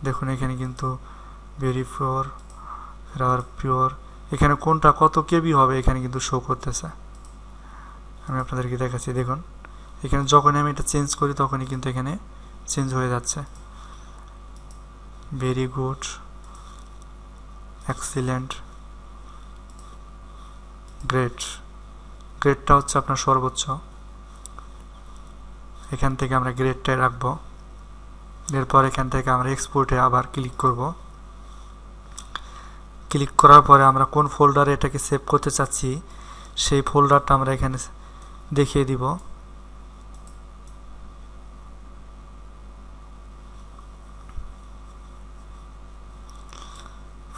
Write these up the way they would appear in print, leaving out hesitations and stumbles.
দেখুন এখানে কিন্তু ভেরি পিওর, রাবার পিওর, এখানে কোনটা কত কেবি হবে এখানে কিন্তু শো করতেছে। আমি আপনাদেরকে দেখাচ্ছি, দেখুন এখানে যখনই আমি এটা চেঞ্জ করি তখনই কিন্তু এখানে চেঞ্জ হয়ে যাচ্ছে। Very good, excellent, great. গ্রেডটা হচ্ছে আপনার সর্বোচ্চ, এখান থেকে আমরা গ্রেডটাই রাখবো। এরপর এখান থেকে আমরা এক্সপোর্টে আবার ক্লিক করব। ক্লিক করার পরে আমরা কোন ফোল্ডারে এটাকে সেভ করতে চাচ্ছি সেই ফোল্ডারটা আমরা এখানে দেখিয়ে দিব।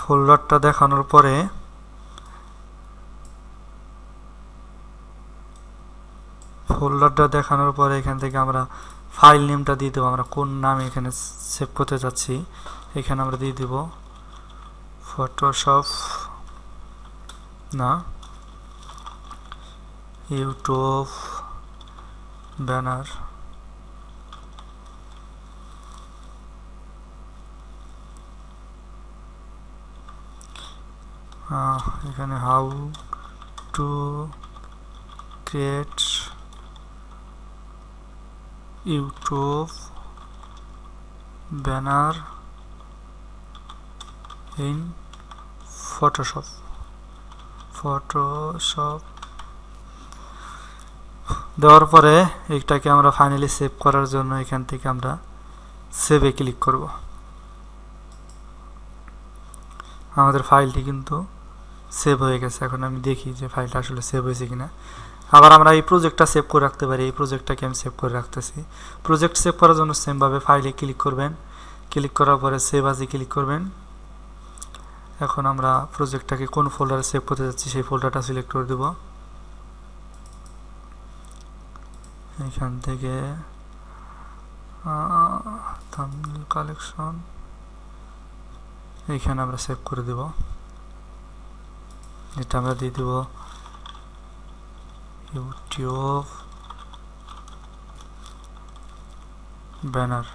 ফোল্ডারটা দেখানোর পরে এখান থেকে আমরা ফাইল নেমটা দিয়ে দেবো, আমরা কোন নামে এখানে সেভ করতে যাচ্ছি এখানে আমরা দিয়ে দিব ফটোশপ না, ইউটিউব ব্যানার। এখানে how to create YouTube banner in Photoshop. দেওয়ার পরে এটাকে আমরা ফাইনালি সেভ করার জন্য এখান থেকে আমরা সেভে ক্লিক করব। আমাদের ফাইলটি কিন্তু সেভ হয়ে গেছে। এখন আমি দেখি যে ফাইলটা আসলে সেভ হয়েছে কিনা। আবার আমরা এই প্রজেক্টটা সেভ করে রাখতে পারি, এই প্রজেক্টটাকে আমি সেভ করে রাখতেছি। প্রজেক্ট সেভ করার জন্য সেমভাবে ফাইলে ক্লিক করবেন, ক্লিক করার পরে সেভ আজই ক্লিক করবেন। এখন আমরা প্রজেক্টটাকে কোন ফোল্ডারে সেভ করতে যাচ্ছি সেই ফোল্ডারটা সিলেক্ট করে দেব। এখান থেকে থাম্বনেল কালেকশন এখানে আমরা সেভ করে দেব। এটা আমরা দিয়ে দেব ইউটিউব ব্যানার।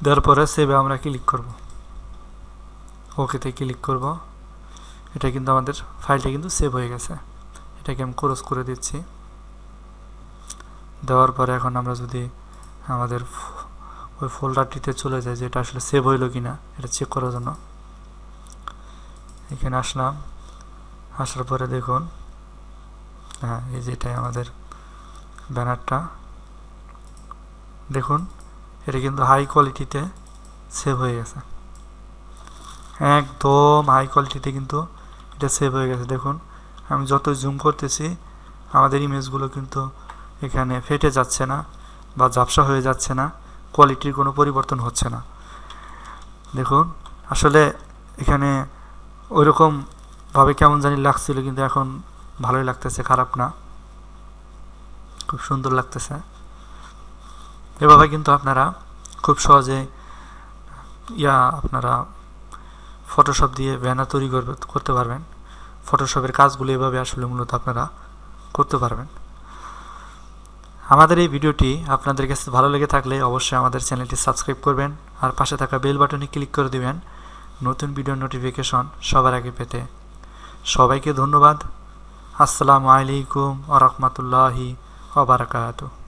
দেওয়ার পরে সেভে আমরা ক্লিক করব, ওকেতে ক্লিক করব। এটা কিন্তু আমাদের ফাইলটা কিন্তু সেভ হয়ে গেছে। এটাকে আমি ক্লোজ করে দিচ্ছি। দেওয়ার পরে এখন আমরা যদি আমাদের ওই ফোল্ডারটিতে চলে যাই যে এটা আসলে সেভ হইলো কিনা এটা চেক করার জন্য এখানে আসলাম। আসার পরে দেখুন, হ্যাঁ এই যেটাই আমাদের ব্যানারটা, দেখুন এটা কিন্তু হাই কোয়ালিটিতে সেভ হয়ে গেছে, একদম হাই কোয়ালিটিতে কিন্তু এটা সেভ হয়ে গেছে। দেখুন আমি যত জুম করতেছি আমাদের ইমেজগুলো কিন্তু এখানে ফেটে যাচ্ছে না বা ঝাপসা হয়ে যাচ্ছে না, কোয়ালিটির কোনো পরিবর্তন হচ্ছে না। দেখুন আসলে এখানে ওইরকমভাবে কেমন জানি লাগছিল, কিন্তু এখন ভালোই লাগতেছে, খারাপ না, খুব সুন্দর লাগতেছে। এভাবে কিন্তু আপনারা খুব সহজে আপনারা ফটোশপ দিয়ে ব্যানার তৈরি করতে পারবেন। ফটোশপের কাজগুলো এভাবে আসলে মূলত আপনারা করতে পারবেন। আমাদের এই ভিডিওটি আপনাদের কাছে ভালো লেগে থাকলে অবশ্যই আমাদের চ্যানেলটি সাবস্ক্রাইব করবেন আর পাশে থাকা বেল বাটনে ক্লিক করে দিবেন নতুন ভিডিও নোটিফিকেশন সবার আগে পেতে। সবাইকে ধন্যবাদ। আসসালামু আলাইকুম ওয়া রাহমাতুল্লাহি ওয়া বারাকাতুহু।